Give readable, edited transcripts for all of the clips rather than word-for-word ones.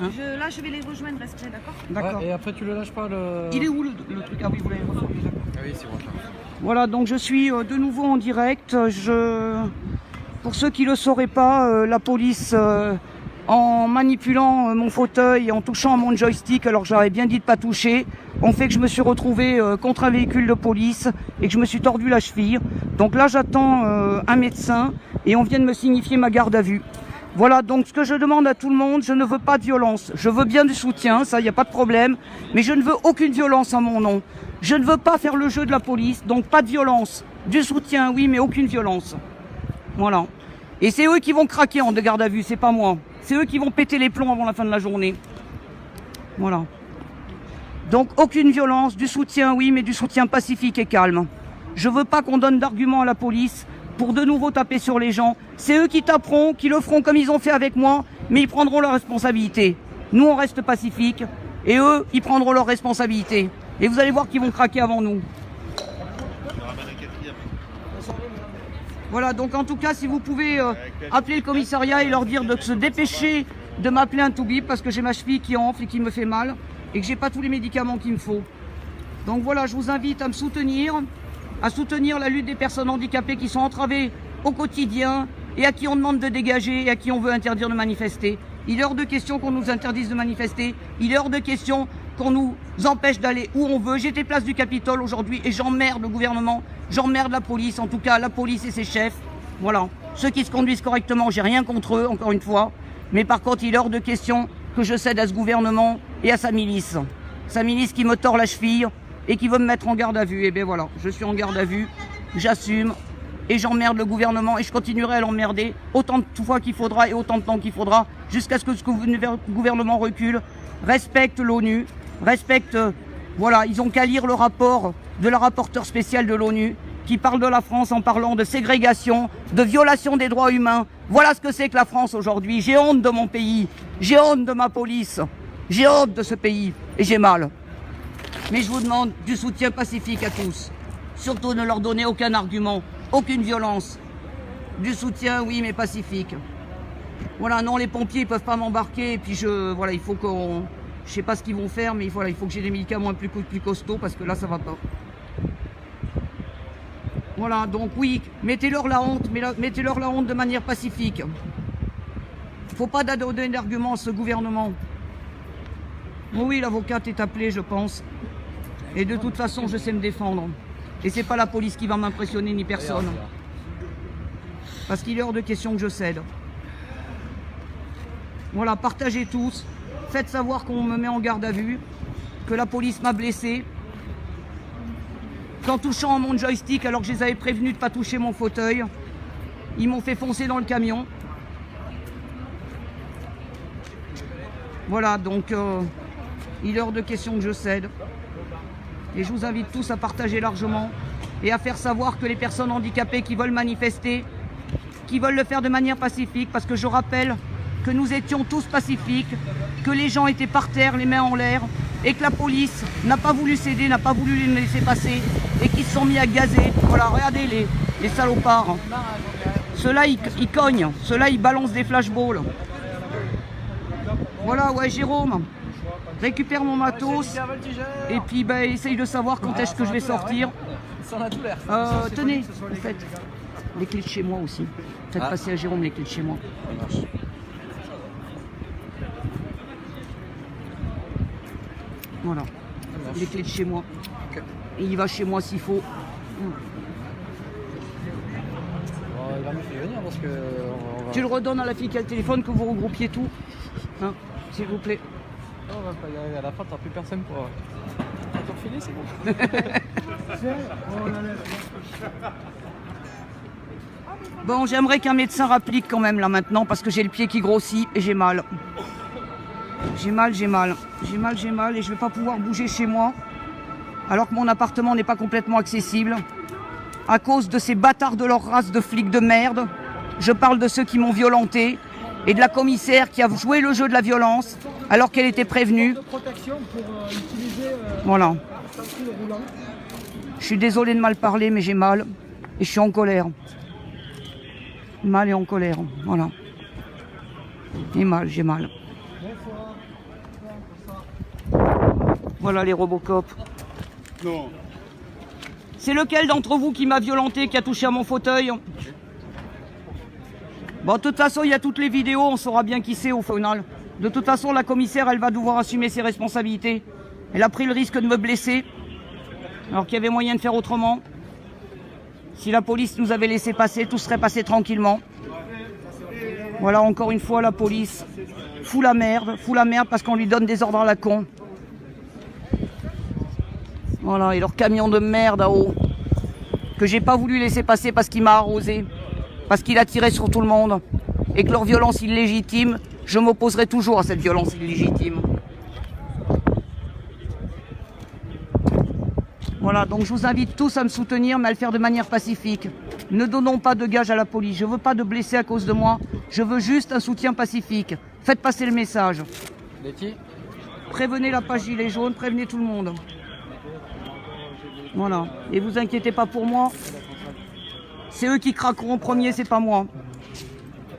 Hein? Là, je vais les rejoindre, restez, d'accord? D'accord. Ouais, et après, tu le lâches pas le. Il est où le truc? Ah oui, vous l'avez reçu, d'accord. Ah oui, c'est bon. Voilà, donc je suis de nouveau en direct. Pour ceux qui ne le sauraient pas, la police, en manipulant mon fauteuil et en touchant à mon joystick, alors j'avais bien dit de ne pas toucher, ont fait que je me suis retrouvé contre un véhicule de police et que je me suis tordu la cheville. Donc là, j'attends un médecin et on vient de me signifier ma garde à vue. Voilà, donc ce que je demande à tout le monde, je ne veux pas de violence. Je veux bien du soutien, ça, il n'y a pas de problème, mais je ne veux aucune violence à mon nom. Je ne veux pas faire le jeu de la police, donc pas de violence. Du soutien, oui, mais aucune violence. Voilà. Et c'est eux qui vont craquer en garde à vue, c'est pas moi. C'est eux qui vont péter les plombs avant la fin de la journée. Voilà. Donc aucune violence, du soutien, oui, mais du soutien pacifique et calme. Je veux pas qu'on donne d'arguments à la police pour de nouveau taper sur les gens. C'est eux qui taperont, qui le feront comme ils ont fait avec moi, mais ils prendront leurs responsabilités. Nous, on reste pacifiques, et eux, ils prendront leurs responsabilités. Et vous allez voir qu'ils vont craquer avant nous. Voilà, donc en tout cas, si vous pouvez appeler le commissariat et leur dire de se dépêcher de m'appeler un toubib parce que j'ai ma cheville qui enfle et qui me fait mal et que j'ai pas tous les médicaments qu'il me faut. Donc voilà, je vous invite à me soutenir, à soutenir la lutte des personnes handicapées qui sont entravées au quotidien et à qui on demande de dégager et à qui on veut interdire de manifester. Il est hors de question qu'on nous interdise de manifester, il est hors de question qu'on nous empêche d'aller où on veut. J'étais place du Capitole aujourd'hui et j'emmerde le gouvernement, j'emmerde la police, en tout cas la police et ses chefs. Voilà, ceux qui se conduisent correctement, j'ai rien contre eux, encore une fois. Mais par contre, il est hors de question que je cède à ce gouvernement et à sa milice. Sa milice qui me tord la cheville et qui veut me mettre en garde à vue. Et bien voilà, je suis en garde à vue, j'assume et j'emmerde le gouvernement et je continuerai à l'emmerder autant de fois qu'il faudra et autant de temps qu'il faudra jusqu'à ce que ce gouvernement recule, respecte l'ONU, respecte, voilà, ils ont qu'à lire le rapport de la rapporteure spéciale de l'ONU qui parle de la France en parlant de ségrégation, de violation des droits humains. Voilà ce que c'est que la France aujourd'hui. J'ai honte de mon pays, j'ai honte de ma police, j'ai honte de ce pays et j'ai mal. Mais je vous demande du soutien pacifique à tous. Surtout ne leur donnez aucun argument, aucune violence. Du soutien, oui, mais pacifique. Voilà, non, les pompiers ne peuvent pas m'embarquer et puis voilà, il faut qu'on... Je sais pas ce qu'ils vont faire, mais voilà, il faut que j'ai des médicaments plus costauds parce que là, ça va pas. Voilà, donc oui, mettez-leur la honte, mais mettez-leur la honte de manière pacifique. Il ne faut pas donner d'arguments à ce gouvernement. Bon, oui, l'avocate est appelée, je pense. Et de toute façon, je sais me défendre. Et c'est pas la police qui va m'impressionner, ni personne. Parce qu'il est hors de question que je cède. Voilà, partagez tous. Faites savoir qu'on me met en garde à vue, que la police m'a blessé. Qu'en touchant à mon joystick, alors que je les avais prévenus de ne pas toucher mon fauteuil, ils m'ont fait foncer dans le camion. Voilà, donc il est hors de question que je cède. Et je vous invite tous à partager largement et à faire savoir que les personnes handicapées qui veulent manifester, qui veulent le faire de manière pacifique, parce que je rappelle que nous étions tous pacifiques, que les gens étaient par terre, les mains en l'air, et que la police n'a pas voulu céder, n'a pas voulu les laisser passer, et qu'ils se sont mis à gazer. Voilà, regardez les salopards. Ceux-là, ils cognent, ceux-là, ils balancent des flashballs. Voilà, ouais, Jérôme, récupère mon matos, et puis bah, essaye de savoir quand est-ce que je vais sortir. Tenez, en fait, les clés de chez moi aussi. Faites passer à Jérôme les clés de chez moi. Voilà, les clés de chez moi. Et il va chez moi s'il faut. Il va me faire venir parce que... Tu le redonnes à la fille qui a le téléphone, que vous regroupiez tout, hein, s'il vous plaît. Non, on va pas y arriver. À la fin, t'as plus personne pour... Pour filer, c'est bon. Bon, j'aimerais qu'un médecin rapplique quand même là maintenant parce que j'ai le pied qui grossit et j'ai mal. J'ai mal et je ne vais pas pouvoir bouger chez moi alors que mon appartement n'est pas complètement accessible à cause de ces bâtards de leur race de flics de merde. Je parle de ceux qui m'ont violenté et de la commissaire qui a joué le jeu de la violence alors qu'elle était prévenue. Voilà. Je suis désolée de mal parler, mais j'ai mal et je suis en colère. Mal et en colère, voilà. Et mal, j'ai mal. Voilà les Robocop. Non. C'est lequel d'entre vous qui m'a violenté, qui a touché à mon fauteuil? Bon, de toute façon, il y a toutes les vidéos, on saura bien qui c'est au final. De toute façon, la commissaire, elle va devoir assumer ses responsabilités. Elle a pris le risque de me blesser, alors qu'il y avait moyen de faire autrement. Si la police nous avait laissé passer, tout serait passé tranquillement. Voilà, encore une fois, la police fout la merde parce qu'on lui donne des ordres à la con. Voilà, et leur camion de merde à eau, que j'ai pas voulu laisser passer parce qu'il m'a arrosé, parce qu'il a tiré sur tout le monde, et que leur violence illégitime, je m'opposerai toujours à cette violence illégitime. Voilà, donc je vous invite tous à me soutenir, mais à le faire de manière pacifique. Ne donnons pas de gage à la police, je veux pas de blessés à cause de moi, je veux juste un soutien pacifique. Faites passer le message. Letty. Prévenez la page Gilets jaunes, prévenez tout le monde. Voilà, et vous inquiétez pas pour moi, c'est eux qui craqueront en premier, c'est pas moi.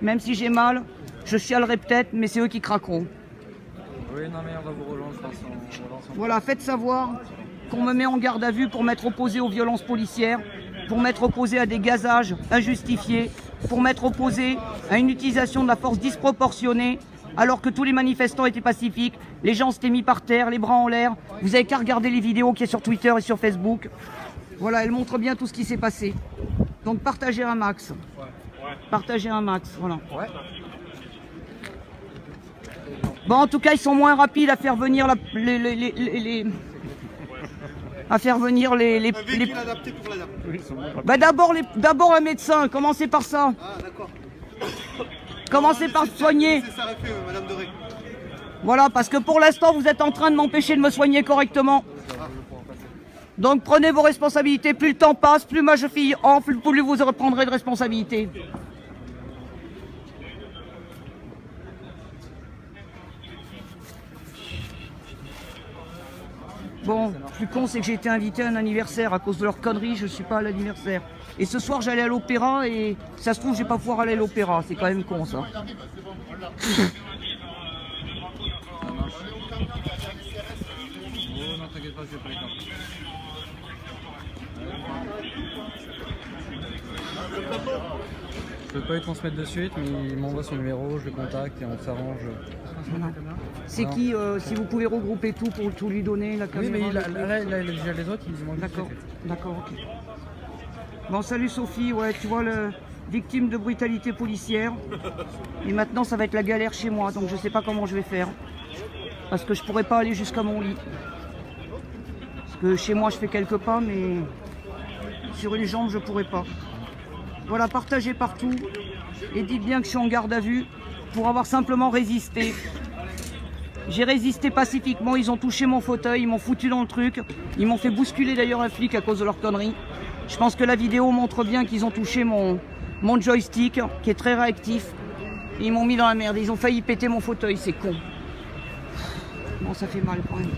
Même si j'ai mal, je chialerai peut-être, mais c'est eux qui craqueront. Oui, non mais on va vous relancer. Voilà, faites savoir qu'on me met en garde à vue pour m'être opposé aux violences policières, pour m'être opposé à des gazages injustifiés, pour m'être opposé à une utilisation de la force disproportionnée, alors que tous les manifestants étaient pacifiques, les gens s'étaient mis par terre, les bras en l'air. Vous avez qu'à regarder les vidéos qu'il y a sur Twitter et sur Facebook. Voilà, elles montrent bien tout ce qui s'est passé. Donc partagez un max. Partagez un max, voilà. Ouais. Bon, en tout cas, ils sont moins rapides à faire venir à faire venir les... adapté pour l'adapter. Bah d'abord un médecin, commencez par ça. Ah, d'accord. Commencez par soigner. C'est ça, fait, Madame Doré. Voilà, parce que pour l'instant, vous êtes en train de m'empêcher de me soigner correctement. Donc prenez vos responsabilités. Plus le temps passe, plus ma fille enfle, plus vous reprendrez de responsabilités. Bon, le plus con, c'est que j'ai été invité à un anniversaire. À cause de leurs conneries, je ne suis pas à l'anniversaire. Et ce soir, j'allais à l'opéra et ça se trouve, je vais pas pouvoir aller à l'opéra. C'est quand même con, ça. Oh non, t'inquiète pas, je vais pas les faire. Je peux pas lui transmettre de suite, mais il m'envoie son numéro, je le contacte et on s'arrange. Voilà. C'est qui, si vous pouvez regrouper tout pour tout lui donner, la Oui, caméra. mais là, il a déjà les autres, ils demandent. D'accord, d'accord, ok. Bon, salut Sophie, ouais, tu vois, victime de brutalité policière. Et maintenant, ça va être la galère chez moi, donc je sais pas comment je vais faire. Parce que je pourrais pas aller jusqu'à mon lit. Parce que chez moi, je fais quelques pas, mais sur les jambes, je pourrais pas. Voilà, partagez partout. Et dites bien que je suis en garde à vue pour avoir simplement résisté. J'ai résisté pacifiquement, ils ont touché mon fauteuil, ils m'ont foutu dans le truc. Ils m'ont fait bousculer d'ailleurs un flic à cause de leur connerie. Je pense que la vidéo montre bien qu'ils ont touché mon joystick, qui est très réactif. Et ils m'ont mis dans la merde, ils ont failli péter mon fauteuil, c'est con. Bon, ça fait mal quand même.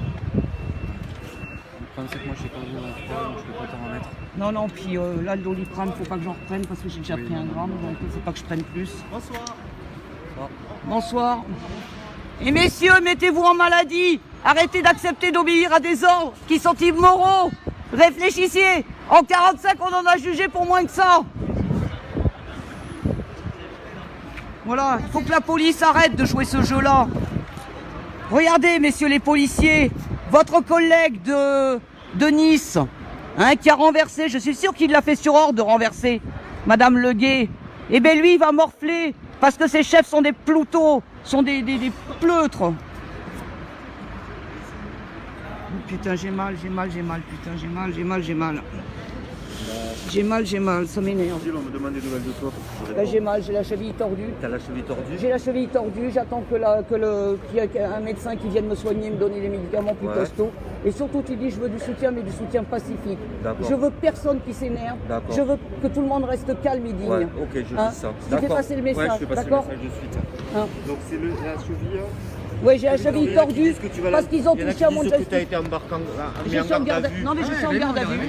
Le problème, c'est que moi, je suis pas bien dans le froid, donc je peux pas t'en remettre. Non, non, puis là, le Doliprane, faut pas que j'en reprenne parce que j'ai déjà pris 1 gramme, donc il faut pas que je prenne plus. Bonsoir. Bonsoir. Et messieurs, mettez-vous en maladie. Arrêtez d'accepter d'obéir à des ordres qui sont immoraux. Réfléchissez. En 45, on en a jugé pour moins que ça. Voilà, il faut que la police arrête de jouer ce jeu-là. Regardez, messieurs les policiers, votre collègue de Nice, hein, qui a renversé, je suis sûr qu'il l'a fait sur ordre de renverser Madame Leguet. Eh bien lui, il va morfler parce que ses chefs sont des plouteaux, sont des pleutres. Putain, j'ai mal, putain, j'ai mal, ça m'énerve. On me demande des nouvelles de toi. Là, j'ai mal, j'ai la cheville tordue. T'as la cheville tordue? J'ai la cheville tordue, j'attends qu'il y ait un médecin qui vienne me soigner, me donner des médicaments plus costauds. Et surtout, tu dis, je veux du soutien, mais du soutien pacifique. Je veux personne qui s'énerve. Je veux que tout le monde reste calme et digne. Ouais, ok, je dis ça. Tu fais passer le message, ouais, je fais passer d'accord? le message de suite. Hein? Donc c'est la cheville. Oui, j'ai la cheville tordue parce qu'ils ont touché à mon joystick. Tu as été embarqué en garde à vue. Non, mais je suis en garde à vue.